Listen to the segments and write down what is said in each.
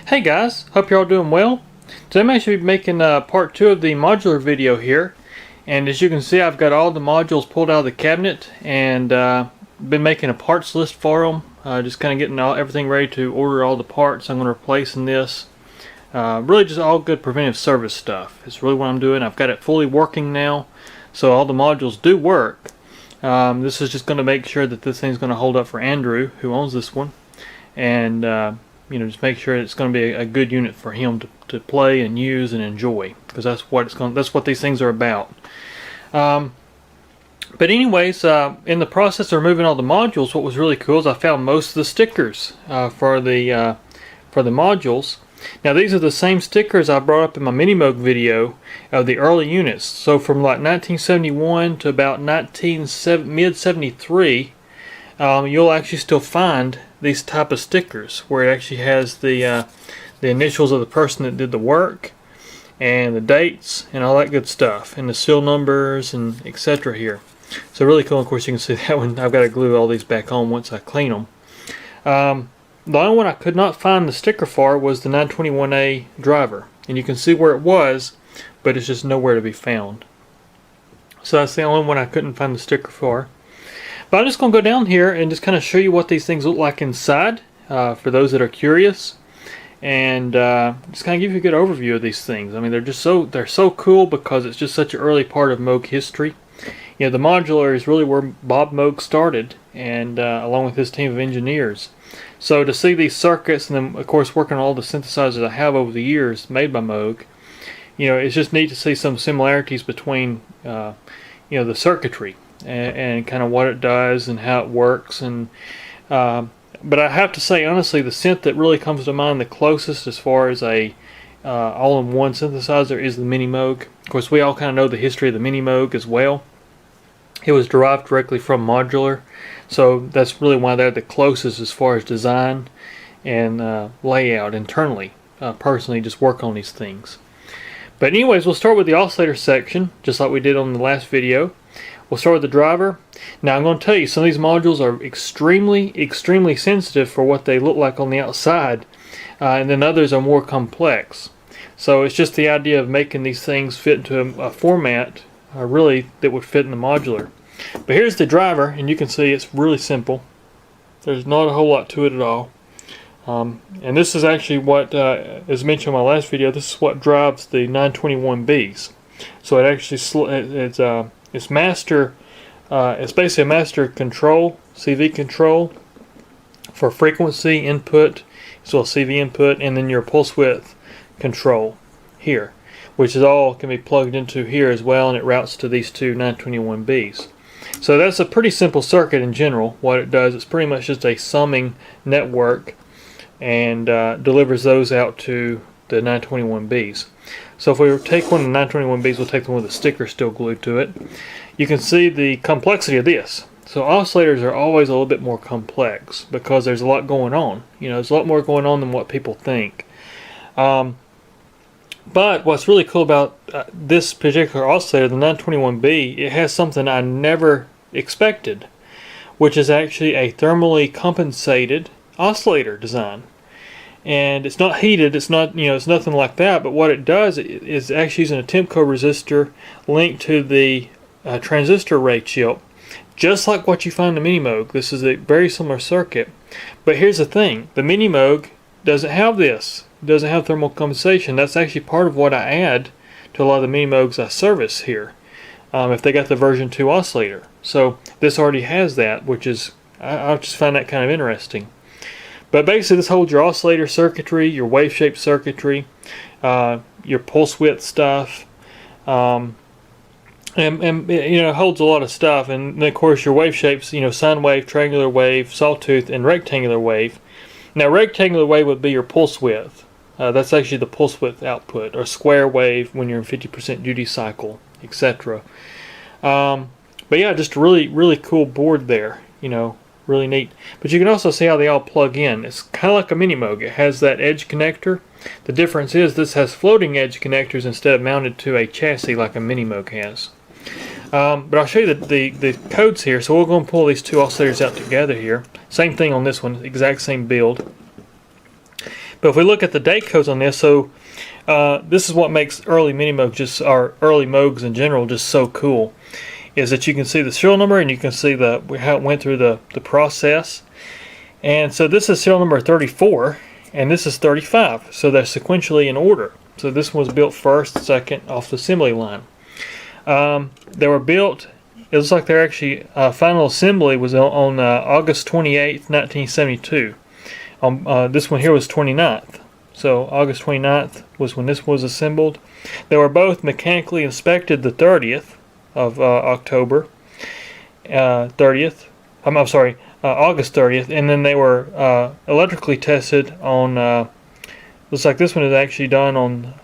Hey guys, hope you're all doing well. Today I'm actually making part 2 of the modular video here, and as you can see I've got all the modules pulled out of the cabinet and been making a parts list for them, just kind of getting everything ready to order all the parts I'm going to replace in this. Really just all good preventive service stuff. It's really what I'm doing. I've got it fully working now, so all the modules do work. This is just going to make sure that this thing's going to hold up for Andrew, who owns this one, and you know, just make sure it's going to be a good unit for him to play and use and enjoy, because that's what these things are about. But anyways, in the process of removing all the modules, what was really cool is I found most of the stickers for the modules. Now these are the same stickers I brought up in my mini Moog video of the early units. So from like 1971 to about mid-73, you'll actually still find these type of stickers where it actually has the initials of the person that did the work and the dates and all that good stuff, and the seal numbers and etc. here. So really cool. Of course you can see that one. I've got to glue all these back on once I clean them. The only one I could not find the sticker for was the 921A driver, and you can see where it was, but it's just nowhere to be found. So that's the only one I couldn't find the sticker for. But I'm just going to go down here and just kind of show you what these things look like inside, for those that are curious, and just kind of give you a good overview of these things. I mean, they're so cool because it's just such an early part of Moog history. You know, the modular is really where Bob Moog started, and along with his team of engineers. So to see these circuits, and then of course working on all the synthesizers I have over the years made by Moog, you know, it's just neat to see some similarities between you know, the circuitry and kind of what it does and how it works. And but I have to say honestly, the synth that really comes to mind the closest as far as a all-in-one synthesizer is the mini Moog. Of course we all kind of know the history of the mini Moog as well. It was derived directly from Modular, so that's really why they're the closest as far as design and layout internally. Personally, just work on these things. But anyways, we'll start with the oscillator section, just like we did on the last video. We'll start with the driver. Now I'm going to tell you, some of these modules are extremely sensitive for what they look like on the outside, and then others are more complex. So it's just the idea of making these things fit into a format really that would fit in the modular. But here's the driver, and you can see it's really simple. There's not a whole lot to it at all. And this is actually what, as mentioned in my last video, this is what drives the 921Bs. So it actually it's master. It's basically a master control, CV control for frequency input, as well as CV input, and then your pulse width control here, which is all can be plugged into here as well, and it routes to these two 921Bs. So that's a pretty simple circuit in general. What it does, it's pretty much just a summing network, and delivers those out to the 921Bs. So if we take one of the 921Bs, we'll take the one with the sticker still glued to it. You can see the complexity of this. So oscillators are always a little bit more complex because there's a lot going on. You know, there's a lot more going on than what people think. But what's really cool about this particular oscillator, the 921B, it has something I never expected, which is actually a thermally compensated oscillator design. And it's not heated, it's not, you know, it's nothing like that, but what it does is actually using a Temco resistor linked to the transistor array chip, just like what you find in the mini Moog. This is a very similar circuit. But here's the thing, the mini Moog doesn't have this. It doesn't have thermal compensation. That's actually part of what I add to a lot of the mini Moogs I service here, if they got the version 2 oscillator. So this already has that, which is, I just find that kind of interesting. But basically this holds your oscillator circuitry, your wave shape circuitry, your pulse width stuff, and you know, it holds a lot of stuff. And then of course your wave shapes, you know, sine wave, triangular wave, sawtooth, and rectangular wave. Now rectangular wave would be your pulse width. That's actually the pulse width output, or square wave when you're in 50% duty cycle, etc. But yeah, just a really cool board there, you know, really neat. But you can also see how they all plug in. It's kind of like a mini Moog. It has that edge connector. The difference is this has floating edge connectors instead of mounted to a chassis like a mini Moog has. But I'll show you the codes here. So we'll go and pull these two oscillators out together here. Same thing on this one, exact same build. But if we look at the date codes on this, so this is what makes early mini Moog or early Moogs in general just so cool, is that you can see the serial number and you can see how it went through the process. And so this is serial number 34 and this is 35, so they're sequentially in order. So this one was built first, second off the assembly line. They were built, it looks like they're actually final assembly was on August 28th, 1972. This one here was 29th. So August 29th was when this was assembled. They were both mechanically inspected the 30th of October, 30th. I'm sorry, August 30th, and then they were electrically tested on. Looks like this one is actually done on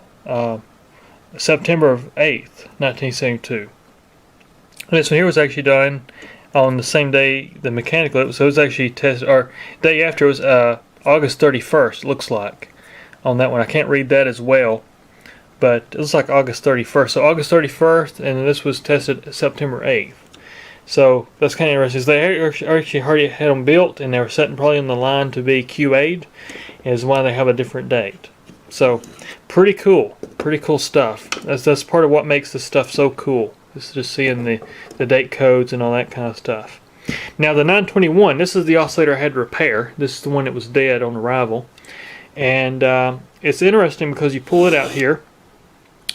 September 8th, 1972. And this one here was actually done on the same day the mechanical. So it was actually tested, or day after. It was August 31st. Looks like on that one. I can't read that as well, but it looks like August 31st. So August 31st, and this was tested September 8th. So that's kind of interesting. They actually already had them built, and they were sitting probably in the line to be QA'd, is why they have a different date. So pretty cool stuff. That's part of what makes this stuff so cool. Is just seeing the date codes and all that kind of stuff. Now the 921, this is the oscillator I had to repair. This is the one that was dead on arrival. And it's interesting because you pull it out here.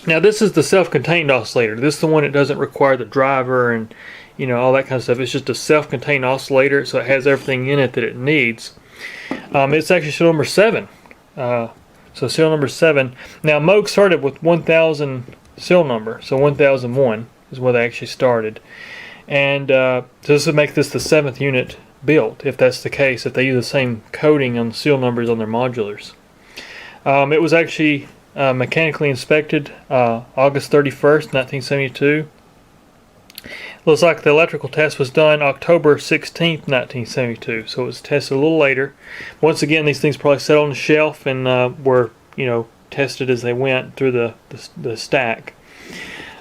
Now this is the self-contained oscillator. This is the one that doesn't require the driver and all that kind of stuff. It's just a self-contained oscillator, so it has everything in it that it needs. It's actually serial number 7. So serial number 7. Now Moog started with 1000 serial number, so 1001 is where they actually started. And so this would make this the 7th unit built, if that's the case, if they use the same coding on the serial numbers on their modulars. It was actually mechanically inspected August 31st, 1972. Looks like the electrical test was done October 16th, 1972, so it was tested a little later. Once again, these things probably sat on the shelf and were, tested as they went through the stack.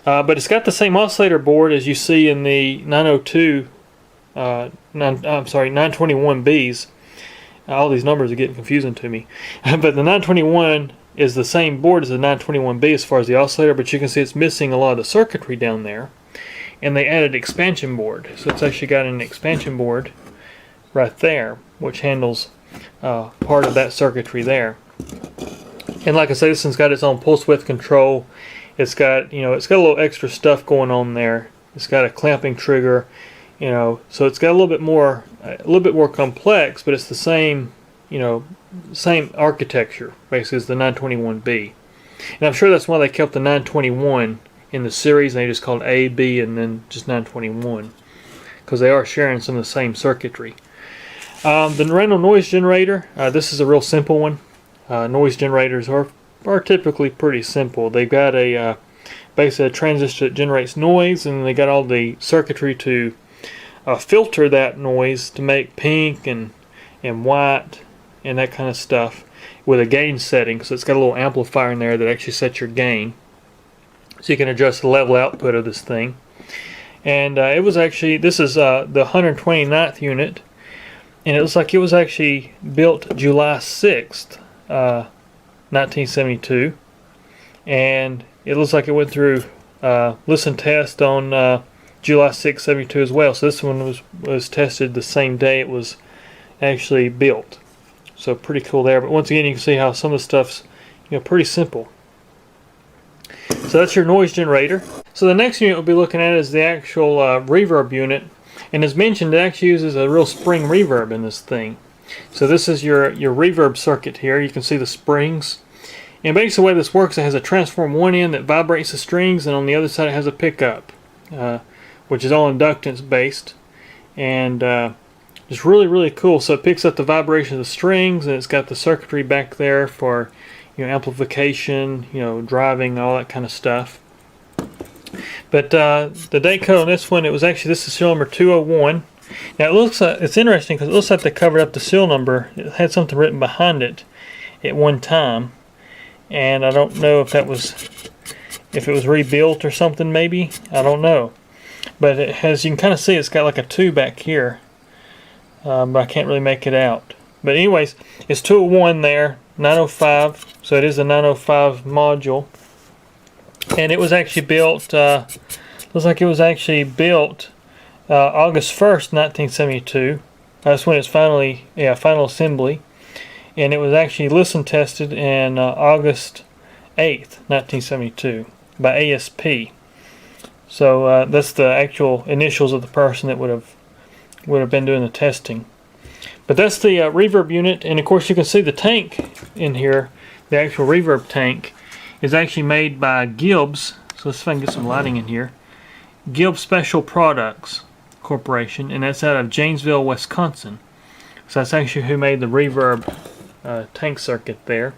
But it's got the same oscillator board as you see in the 921Bs. All these numbers are getting confusing to me. But the 921 is the same board as the 921B as far as the oscillator, but you can see it's missing a lot of the circuitry down there. And they added expansion board, so it's actually got an expansion board right there, which handles part of that circuitry there. And like I say, this one's got its own pulse width control. It's got it's got a little extra stuff going on there. It's got a clamping trigger, so it's got a little bit more complex, but it's the same same architecture basically as the 921B. And I'm sure that's why they kept the 921 in the series, and they just called A, B, and then just 921, because they are sharing some of the same circuitry. The random noise generator, this is a real simple one. Noise generators are typically pretty simple. They've got basically a transistor that generates noise, and they got all the circuitry to filter that noise to make pink and white and that kind of stuff with a gain setting. So it's got a little amplifier in there that actually sets your gain, so you can adjust the level output of this thing. And it was actually, this is the 129th unit, and it looks like it was actually built July 6th, 1972, and it looks like it went through listen test on July 6th, 72 as well. So this one was tested the same day it was actually built. So pretty cool there. But once again, you can see how some of the stuff's pretty simple. So that's your noise generator. So the next unit we'll be looking at is the actual reverb unit. And as mentioned, it actually uses a real spring reverb in this thing. So this is your reverb circuit here. You can see the springs. And basically the way this works, it has a transform one end that vibrates the strings, and on the other side it has a pickup, which is all inductance based. And just really cool. So it picks up the vibration of the strings, and it's got the circuitry back there for amplification, driving, all that kind of stuff. But the date code on this one, this is serial number 201. Now it looks like, it's interesting because it looks like they covered up the serial number. It had something written behind it at one time, and I don't know if it was rebuilt or something, maybe. I don't know. But it has, you can kind of see it's got like a 2 back here, but I can't really make it out. But anyways, it's 201 there. 905, so it is a 905 module, and it was actually built, looks like it was actually built August 1st, 1972. That's when it's finally, final assembly, and it was actually listen tested in August 8th, 1972 by ASP. So that's the actual initials of the person that would have been doing the testing. But that's the reverb unit, and of course you can see the tank in here. The actual reverb tank is actually made by Gibbs. So let's see if I can get some lighting in here. Gibbs Special Products Corporation, and that's out of Janesville, Wisconsin. So that's actually who made the reverb tank circuit there.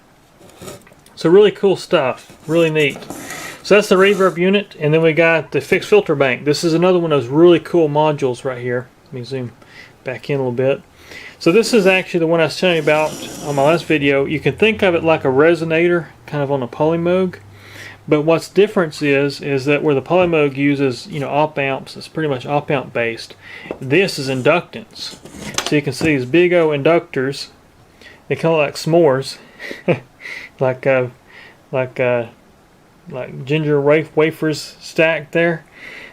So really cool stuff, really neat. So that's the reverb unit, and then we got the fixed filter bank. This is another one of those really cool modules right here. Let me zoom back in a little bit. So this is actually the one I was telling you about on my last video. You can think of it like a resonator, kind of on a Moog. But what's difference is that where the Moog uses, op amps, it's pretty much op amp based. This is inductance. So you can see these big old inductors. They kind of like s'mores, like ginger wafers stacked there.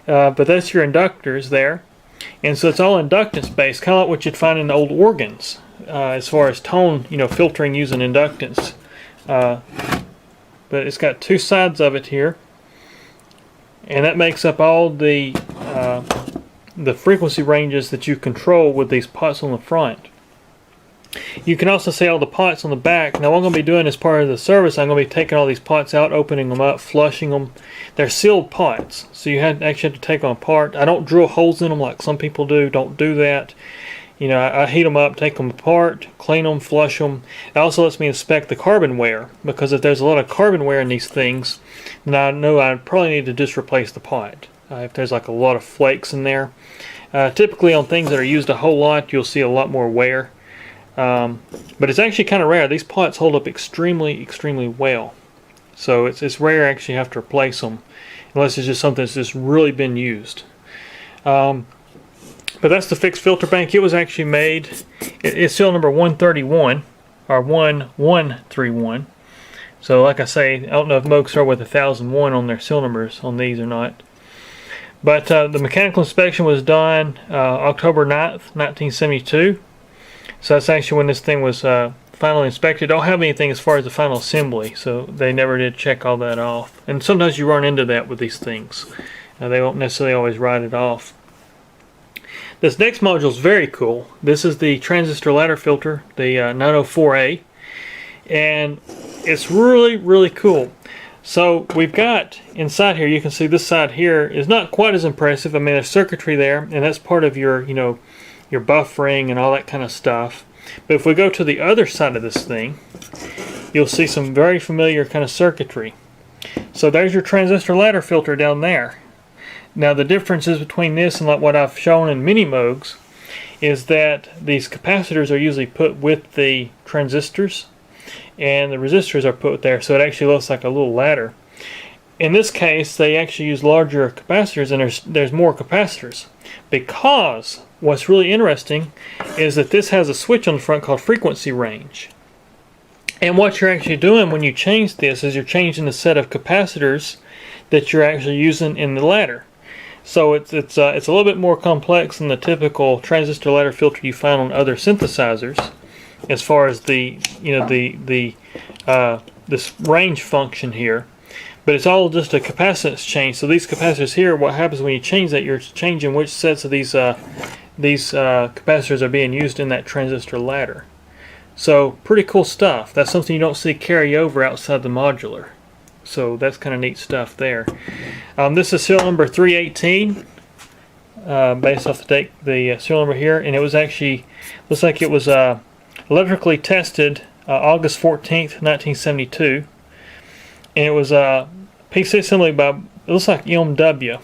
But that's your inductors there. And so it's all inductance based, kind of like what you'd find in old organs, as far as tone, filtering using inductance. But it's got two sides of it here, and that makes up all the frequency ranges that you control with these pots on the front. You can also see all the pots on the back. Now what I'm going to be doing as part of the service, I'm going to be taking all these pots out, opening them up, flushing them. They're sealed pots, so you actually have to take them apart. I don't drill holes in them like some people do. Don't do that. I heat them up, take them apart, clean them, flush them. It also lets me inspect the carbon wear, because if there's a lot of carbon wear in these things, then I know I probably need to just replace the pot. If there's like a lot of flakes in there. Typically on things that are used a whole lot, you'll see a lot more wear. But it's actually kind of rare. These pots hold up extremely well. So it's rare actually have to replace them, unless it's just something that's just really been used. But that's the fixed filter bank. It was actually made, it's serial number 131, or 1131. So like I say, I don't know if Moog start with 1001 on their serial numbers on these or not. But the mechanical inspection was done October 9th, 1972. So that's actually when this thing was finally inspected. Don't have anything as far as the final assembly, so they never did check all that off. And sometimes you run into that with these things. They won't necessarily always write it off. This next module is very cool. This is the transistor ladder filter, the 904A, and it's really cool. So we've got inside here, you can see this side here is not quite as impressive. I mean, there's circuitry there, and that's part of your, your buffering and all that kind of stuff. But if we go to the other side of this thing, you'll see some very familiar kind of circuitry. So there's your transistor ladder filter down there. Now the differences between this and like what I've shown in mini Moogs is that these capacitors are usually put with the transistors, and the resistors are put there, so it actually looks like a little ladder. In this case, they actually use larger capacitors, and there's more capacitors, because what's really interesting is that this has a switch on the front called frequency range. And what you're actually doing when you change this is you're changing the set of capacitors that you're actually using in the ladder. So it's a little bit more complex than the typical transistor ladder filter you find on other synthesizers, as far as the this range function here. But it's all just a capacitance change. So these capacitors here, what happens when you change that, you're changing which sets of these capacitors are being used in that transistor ladder. So pretty cool stuff. That's something you don't see carry over outside the modular. So that's kind of neat stuff there. This is serial number 318, based off the serial number here, and it was actually, looks like it was electrically tested August 14th, 1972, and it was a PC assembly by, it looks like MW,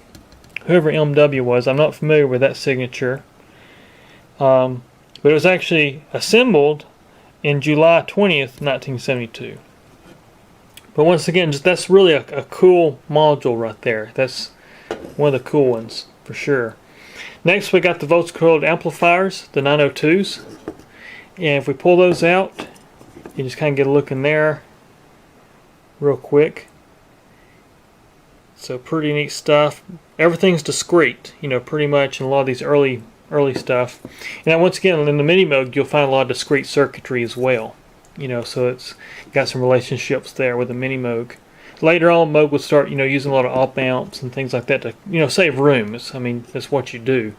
whoever MW was. I'm not familiar with that signature, but it was actually assembled in July 20th, 1972. But once again, that's really a cool module right there. That's one of the cool ones for sure. Next, we got the voltage controlled amplifiers, the 902s. And if we pull those out, You just kind of get a look in there real quick. So pretty neat stuff. Everything's discrete, you know, pretty much in a lot of these early stuff. And now once again, in the Mini Moog, you'll find a lot of discrete circuitry as well. You know, so it's got some relationships there with the Mini Moog. Later on, Moog would start, you know, using a lot of op amps and things like that to, you know, save room. I mean, that's what you do.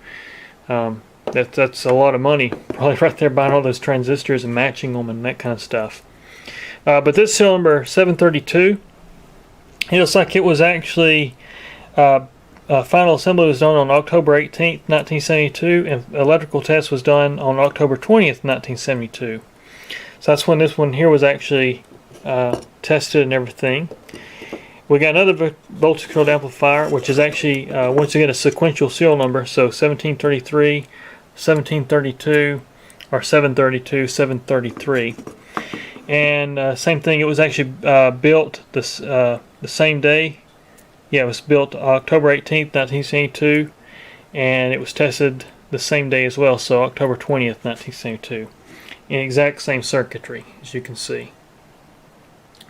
That's a lot of money, probably right there, buying all those transistors and matching them and that kind of stuff. But this serial number 732, it looks like it was actually final assembly was done on October 18th, 1972, and electrical test was done on October 20th, 1972. So that's when this one here was actually tested and everything. We got another voltage controlled amplifier, which is actually once again a sequential serial number, so 1733, 1732, or 732, 733. And same thing, it was actually built the same day. Yeah, it was built October 18th, 1972, and it was tested the same day as well, so October 20th, 1972. In exact same circuitry, as you can see.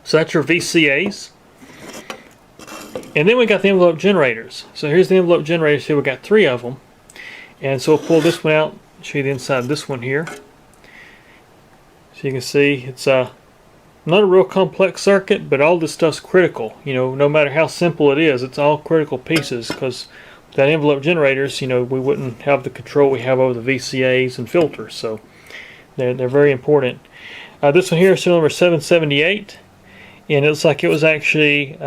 So that's your VCAs. And then we got the envelope generators. So here's the envelope generators here. We got 3 of them. And so we'll pull this one out, show you the inside of this one here. So you can see it's not a real complex circuit, but all this stuff's critical. You know, no matter how simple it is, it's all critical pieces, because without envelope generators, you know, we wouldn't have the control we have over the VCAs and filters. So they're very important. This one here is serial number 778, and it looks like it was actually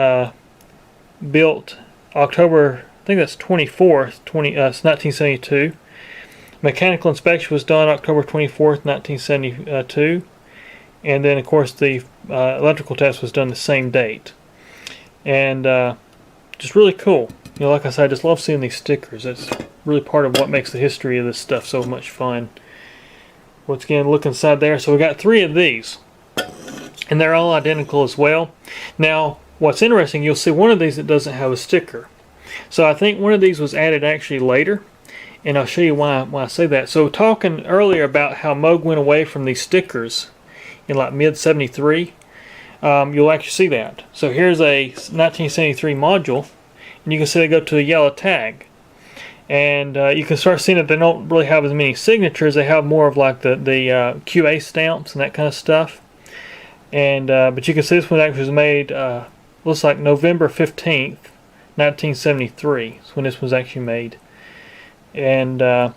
built October, I think that's 24th, 1972. Mechanical inspection was done October 24th, 1972. And then, of course, the electrical test was done the same date. And just really cool. You know, like I said, I just love seeing these stickers. That's really part of what makes the history of this stuff so much fun. Once again, look inside there. So we got 3 of these. And they're all identical as well. Now, what's interesting, you'll see one of these that doesn't have a sticker. So I think one of these was added actually later. And I'll show you why I say that. So talking earlier about how Moog went away from these stickers in like mid 73, you'll actually see that. So here's a 1973 module, and you can see they go to a yellow tag. And you can start seeing that they don't really have as many signatures. They have more of like the QA stamps and that kind of stuff. And but you can see this one actually was made, looks like November 15th, 1973. That's when this was actually made. And but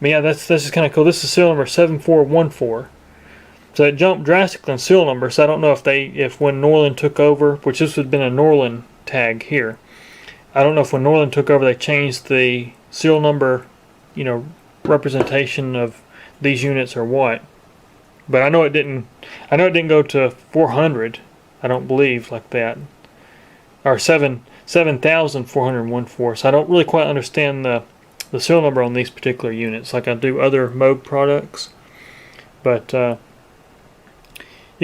yeah, that's just kind of cool. This is serial number 7414. So it jumped drastically in serial number. So I don't know if when Norland took over, which this would have been a Norland tag here. I don't know if when Norland took over they changed the serial number, you know, representation of these units or what. But I know it didn't. I know it didn't go to 400. I don't believe like that, or 7,414. So I don't really quite understand the serial number on these particular units, like I do other Moog products. But you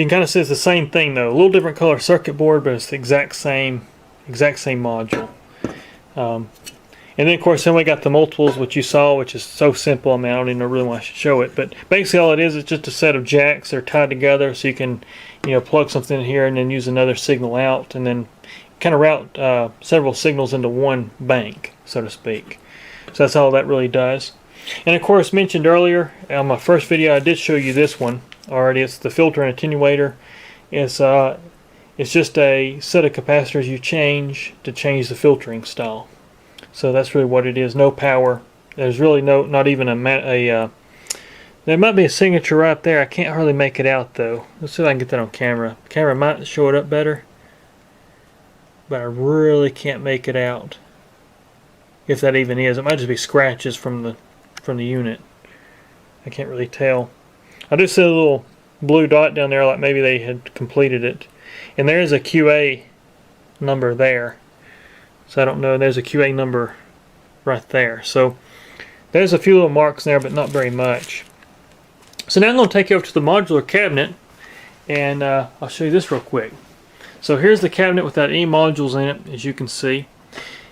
can kind of see it's the same thing though. A little different color circuit board, but it's the exact same module. And then of course, then we got the multiples, which you saw, which is so simple. I mean, I don't even really want to show it, but basically all it is just a set of jacks. They're tied together, so you can, you know, plug something in here and then use another signal out, and then kind of route several signals into one bank, so to speak. So that's all that really does. And of course, mentioned earlier on my first video, I did show you this one already. It's the filter and attenuator. It's just a set of capacitors you change to change the filtering style. So that's really what it is. No power. There's really not even there might be a signature right there. I can't hardly make it out though. Let's see if I can get that on camera. The camera might show it up better, but I really can't make it out. If that even is, it might just be scratches from the unit. I can't really tell. I do see a little blue dot down there, like maybe they had completed it. And there is a QA number there. So I don't know. There's a QA number right there. So there's a few little marks there, but not very much. So now I'm going to take you over to the modular cabinet, and I'll show you this real quick. So here's the cabinet without any modules in it, as you can see.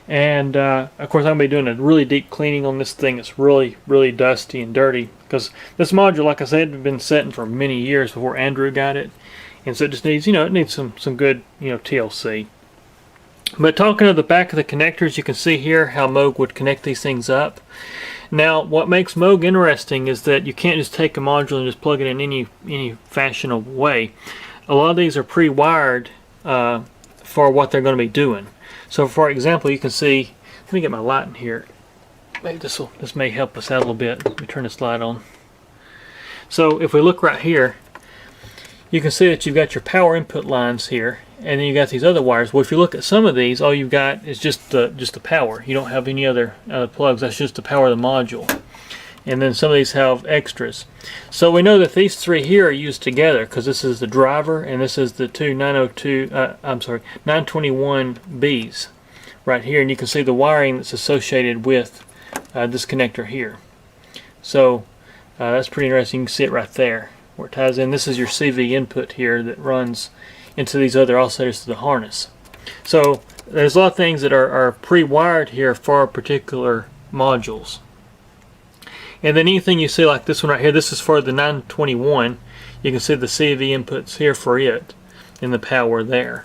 And of course I'm going to be doing a really deep cleaning on this thing. It's really dusty and dirty because this module, like I said, had been setting for many years before Andrew got it, and so it just needs, it needs some good, TLC. But talking to the back of the connectors, you can see here how Moog would connect these things up. Now, what makes Moog interesting is that you can't just take a module and just plug it in any fashionable way. A lot of these are pre-wired for what they're going to be doing. So, for example, you can see. Let me get my light in here. Maybe this may help us out a little bit. Let me turn this light on. So, if we look right here, you can see that you've got your power input lines here, and then you got these other wires. Well, if you look at some of these, all you've got is just the power. You don't have any other plugs. That's just the power of the module. And then some of these have extras. So we know that these three here are used together because this is the driver and this is the two 921Bs right here, and you can see the wiring that's associated with this connector here. So that's pretty interesting. You can see it right there where it ties in. This is your CV input here that runs into these other oscillators to the harness. So there's a lot of things that are pre-wired here for particular modules. And then anything you see like this one right here, this is for the 921. You can see the CV inputs here for it and the power there.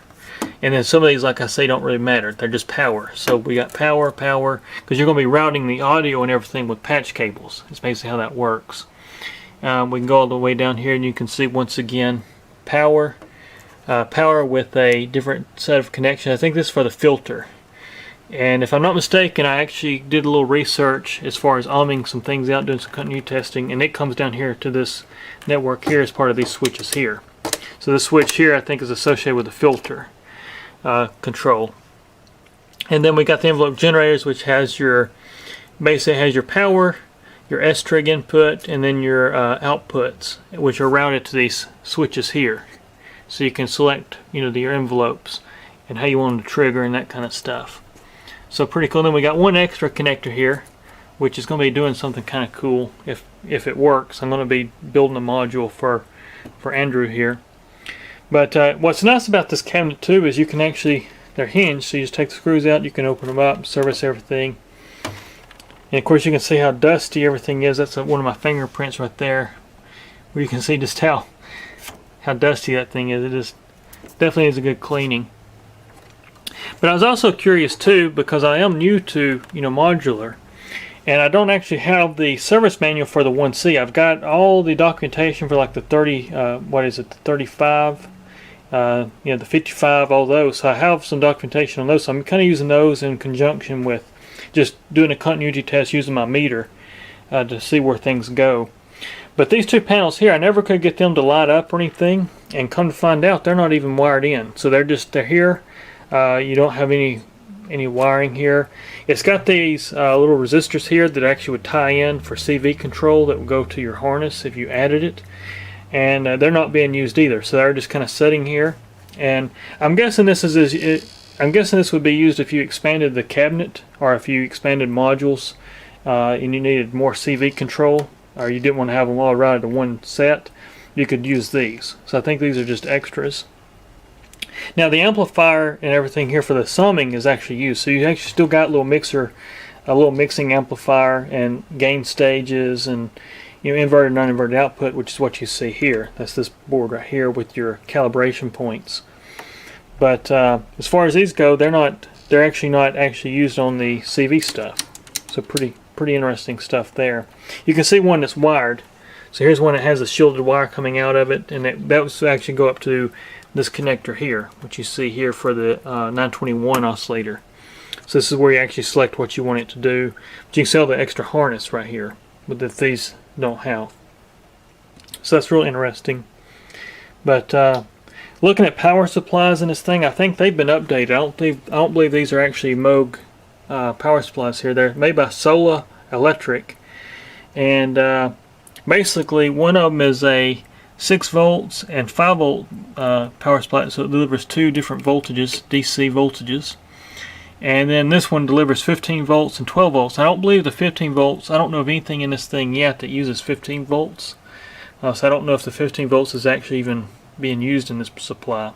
And then some of these, like I say, don't really matter. They're just power. So we got power, because you're going to be routing the audio and everything with patch cables. That's basically how that works. We can go all the way down here and you can see once again power with a different set of connections. I think this is for the filter. And if I'm not mistaken, I actually did a little research as far as ohming some things out, doing some continuity testing, and it comes down here to this network here as part of these switches here. So the switch here I think is associated with the filter control. And then we got the envelope generators, which has basically has your power, your S-trig input, and then your outputs, which are routed to these switches here. So you can select your envelopes and how you want them to trigger and that kind of stuff. So pretty cool. Then we got one extra connector here, which is going to be doing something kind of cool if it works. I'm going to be building a module for Andrew here. But what's nice about this cabinet too is you can actually, they're hinged, so you just take the screws out, you can open them up, service everything. And of course you can see how dusty everything is. That's one of my fingerprints right there, where you can see just how dusty that thing is. It just definitely is a good cleaning. But I was also curious too, because I am new to Modular, and I don't actually have the service manual for the 1C. I've got all the documentation for like the 35, the 55, all those. So I have some documentation on those. So I'm kind of using those in conjunction with just doing a continuity test using my meter to see where things go. But these two panels here, I never could get them to light up or anything, and come to find out they're not even wired in. So they're here. You don't have any wiring here. It's got these little resistors here that actually would tie in for CV control that would go to your harness if you added it, and they're not being used either. So they're just kind of sitting here. And I'm guessing this would be used if you expanded the cabinet or if you expanded modules and you needed more CV control, or you didn't want to have them all routed to one set. You could use these. So I think these are just extras. Now the amplifier and everything here for the summing is actually used, so you actually still got a little mixing amplifier and gain stages and inverted and non-inverted output, which is what you see here. That's this board right here with your calibration points. But as far as these go, they're actually not used on the CV stuff. So pretty interesting stuff there. You can see one that's wired. So here's one that has a shielded wire coming out of it, and that was to actually go up to this connector here, which you see here for the 921 oscillator. So this is where you actually select what you want it to do. But you can sell the extra harness right here, but that these don't have. So that's real interesting. But looking at power supplies in this thing, I think they've been updated. I don't believe these are actually Moog power supplies here. They're made by Solar Electric, and basically one of them is a 6 volts and 5 volt power supply, so it delivers two different voltages, DC voltages. And then this one delivers 15 volts and 12 volts. I don't believe the 15 volts, I don't know of anything in this thing yet that uses 15 volts. So I don't know if the 15 volts is actually even being used in this supply.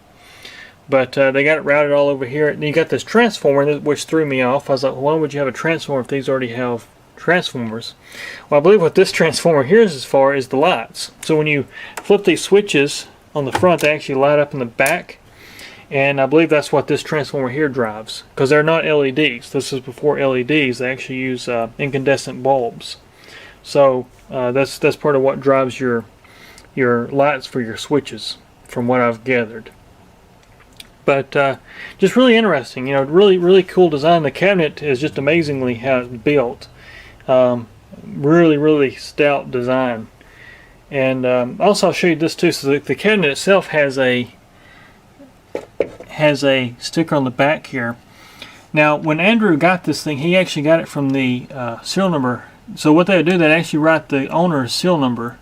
But they got it routed all over here. And you got this transformer, which threw me off. I was like, why would you have a transformer if these already have transformers? Well, I believe what this transformer here is for is the lights. So when you flip these switches on the front, they actually light up in the back. And I believe that's what this transformer here drives, because they're not LEDs. This is before LEDs. They actually use incandescent bulbs. So that's part of what drives your lights for your switches, from what I've gathered. But just really interesting, you know, really cool design. The cabinet is just amazingly how it's built. Really stout design. And also I'll show you this too. So the cabinet itself has a sticker on the back here. Now when Andrew got this thing, he actually got it from the serial number. So what they would do, they'd actually write the owner's serial number,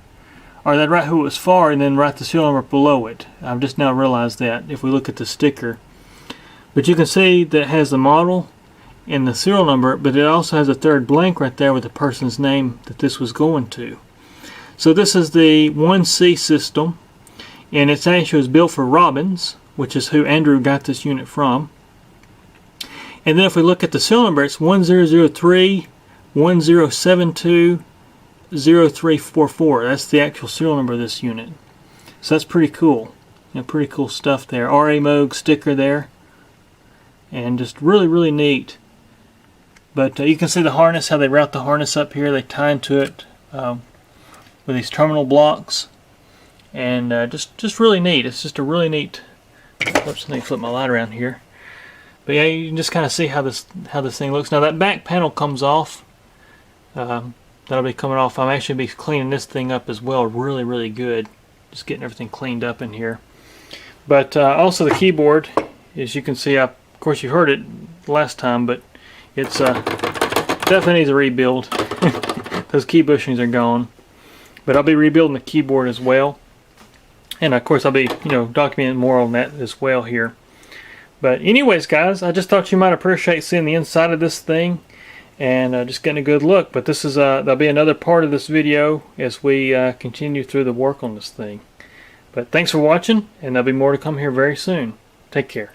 or they'd write who it was for and then write the serial number below it. I've just now realized that if we look at the sticker. But you can see that it has the model and the serial number, but it also has a third blank right there with the person's name that this was going to. So this is the 1C system, and it actually was built for Robbins, which is who Andrew got this unit from. And then if we look at the serial number, it's 1003 1072 0344. That's the actual serial number of this unit. So that's pretty cool. You know, pretty cool stuff there. RA Moog sticker there. And just really neat. But you can see the harness, how they route the harness up here. They tie into it with these terminal blocks. And just really neat. It's just a really neat. Oops, let me flip my light around here. But yeah, you can just kind of see how this thing looks. Now that back panel comes off. That'll be coming off. I'm actually be cleaning this thing up as well. Really good. Just getting everything cleaned up in here. But also the keyboard, as you can see, of course you heard it last time, but it's definitely needs a rebuild. Those key bushings are gone. But I'll be rebuilding the keyboard as well. And of course I'll be, you know, documenting more on that as well here. But anyways, guys, I just thought you might appreciate seeing the inside of this thing and just getting a good look. But this is there'll be another part of this video as we continue through the work on this thing. But thanks for watching, and there'll be more to come here very soon. Take care.